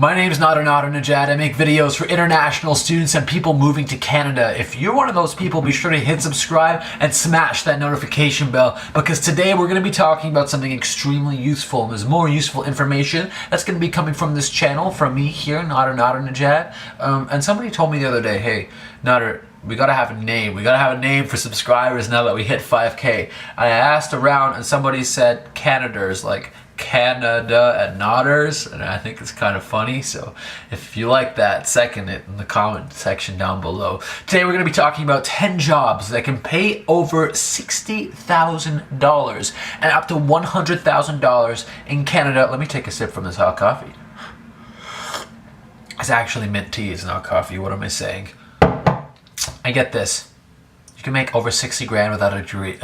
My name is Nader Najad. I make videos for international students and people moving to Canada. If you're one of those people, be sure to hit subscribe and smash that notification bell, because today we're going to be talking about something extremely useful. And there's more useful information that's going to be coming from this channel, from me here, Nader Najad. And somebody told me the other day, hey, Nader, we gotta have a name. We gotta have a name for subscribers now that we hit 5K. I asked around and somebody said Canaders, like Canada and Nodders, and I think it's kind of funny. So if you like that, second it in the comment section down below. Today we're going to be talking about 10 jobs that can pay over $60,000 and up to $100,000 in Canada. Let me take a sip from this hot coffee. It's actually mint tea, it's not coffee. What am I saying? I get this. You can make over 60 grand without a degree,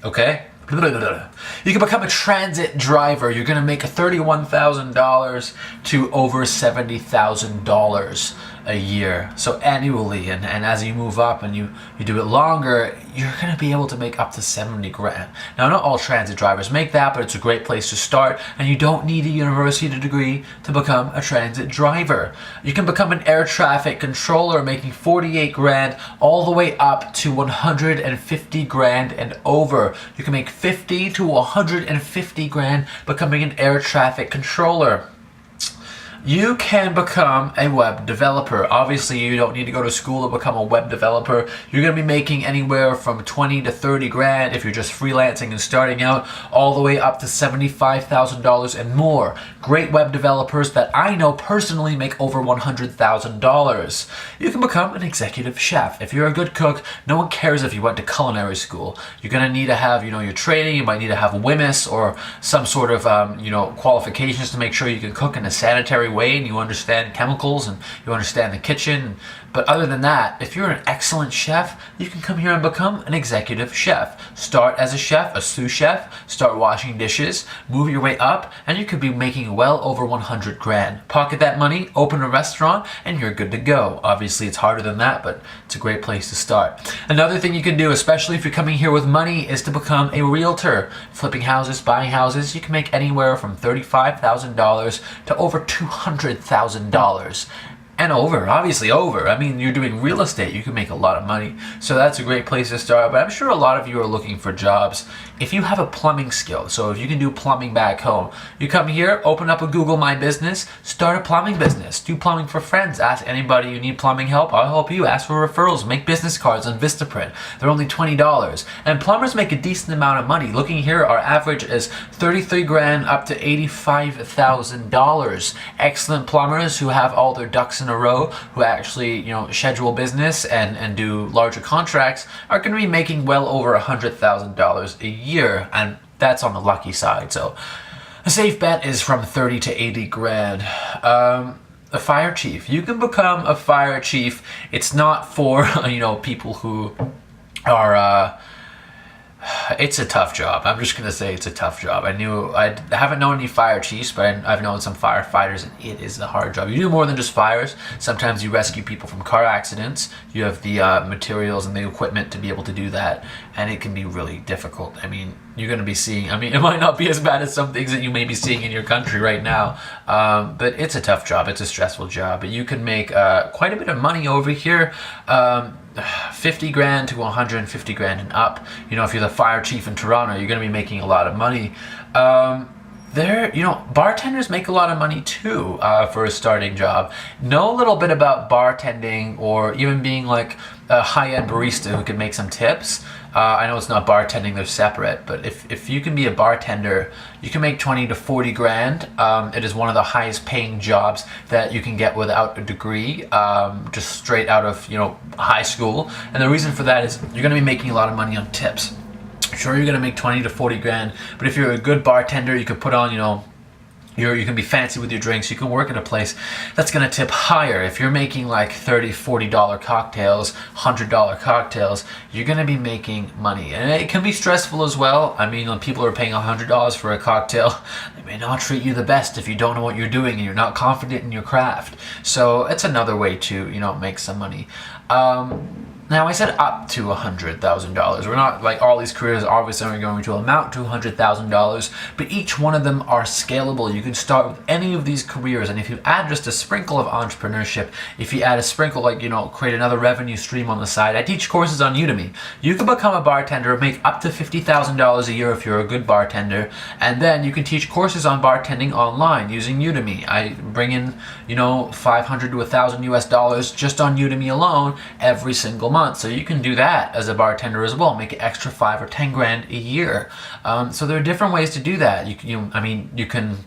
okay? You can become a transit driver. You're going to make $31,000 to over $70,000 a year. So annually, and as you move up and you do it longer, you're going to be able to make up to 70 grand. Now, not all transit drivers make that, but it's a great place to start, and you don't need a university degree to become a transit driver. You can become an air traffic controller, making 48 grand all the way up to 150 grand and over. You can make 50 to 150 grand becoming an air traffic controller. You can become a web developer. Obviously, you don't need to go to school to become a web developer. You're going to be making anywhere from 20 to 30 grand if you're just freelancing and starting out, all the way up to $75,000 and more. Great web developers that I know personally make over $100,000. You can become an executive chef. If you're a good cook, no one cares if you went to culinary school. You're going to need to have, your training. You might need to have WMIS or some sort of, qualifications to make sure you can cook in a sanitary way and you understand chemicals and you understand the kitchen. But other than that, if you're an excellent chef, you can come here and become an executive chef. Start as a chef, a sous chef, start washing dishes, move your way up, and you could be making well over 100 grand. Pocket that money, open a restaurant, and you're good to go. Obviously, it's harder than that, but it's a great place to start. Another thing you can do, especially if you're coming here with money, is to become a realtor. Flipping houses, buying houses, you can make anywhere from $35,000 to over $200,000. And over, obviously over. I mean, you're doing real estate, you can make a lot of money. So that's a great place to start. But I'm sure a lot of you are looking for jobs. If you have a plumbing skill, so if you can do plumbing back home, you come here, open up a Google My Business, start a plumbing business, do plumbing for friends, ask anybody you need plumbing help, I'll help you, ask for referrals, make business cards on Vistaprint. They're only $20. And plumbers make a decent amount of money. Looking here, our average is 33 grand up to $85,000. Excellent plumbers who have all their ducks in a row, who actually schedule business and do larger contracts, are going to be making well over $100,000 a year, and that's on the lucky side. So a safe bet is from 30 to 80 grand. A fire chief, you can become a fire chief. It's not for people who are it's a tough job. I'm just gonna say it's a tough job. I haven't known any fire chiefs, but I've known some firefighters, and it is a hard job. You do more than just fires. Sometimes you rescue people from car accidents. You have the materials and the equipment to be able to do that, and it can be really difficult. I mean, you're gonna be seeing, it might not be as bad as some things that you may be seeing in your country right now, but it's a tough job. It's a stressful job, but you can make quite a bit of money over here. 50 grand to 150 grand and up. If you're the fire chief in Toronto, you're going to be making a lot of money. Bartenders make a lot of money too for a starting job. Know a little bit about bartending, or even being like a high-end barista who can make some tips. I know it's not bartending, they're separate, but if you can be a bartender, you can make 20 to 40 grand. It is one of the highest paying jobs that you can get without a degree, just straight out of high school. And the reason for that is you're going to be making a lot of money on tips. Sure, you're going to make 20 to 40 grand, but if you're a good bartender, you could put on, you can be fancy with your drinks. You can work at a place that's going to tip higher. If you're making like $30, $40 cocktails, $100 cocktails, you're going to be making money. And it can be stressful as well. When people are paying $100 for a cocktail, they may not treat you the best if you don't know what you're doing and you're not confident in your craft. So it's another way to, make some money. Now, I said up to $100,000. We're not like all these careers obviously aren't going to amount to $100,000, but each one of them are scalable. You can start with any of these careers, and if you add just a sprinkle of entrepreneurship, if you add a sprinkle, like, create another revenue stream on the side. I teach courses on Udemy. You can become a bartender, make up to $50,000 a year if you're a good bartender, and then you can teach courses on bartending online using Udemy. I bring in, $500 to $1,000 just on Udemy alone every single month. So you can do that as a bartender as well, make an extra $5 or $10 a year. So there are different ways to do that. You can.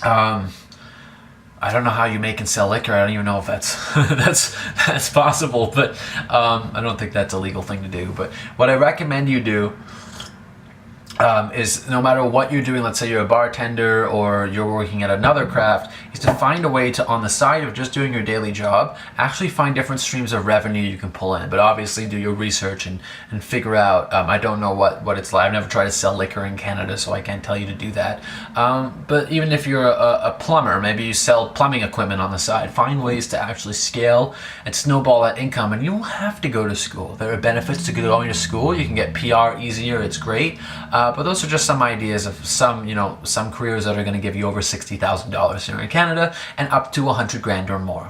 I don't know how you make and sell liquor. I don't even know if that's that's possible, but I don't think that's a legal thing to do. But what I recommend you do is, no matter what you're doing, let's say you're a bartender or you're working at another craft, is to find a way to, on the side of just doing your daily job, actually find different streams of revenue you can pull in. But obviously do your research and figure out, I don't know what it's like. I've never tried to sell liquor in Canada, so I can't tell you to do that. But even if you're a plumber, maybe you sell plumbing equipment on the side, find ways to actually scale and snowball that income. And you don't have to go to school. There are benefits to going to school. You can get PR easier. It's great. But those are just some ideas of some careers that are going to give you over $60,000 here in Canada and up to $100,000 or more.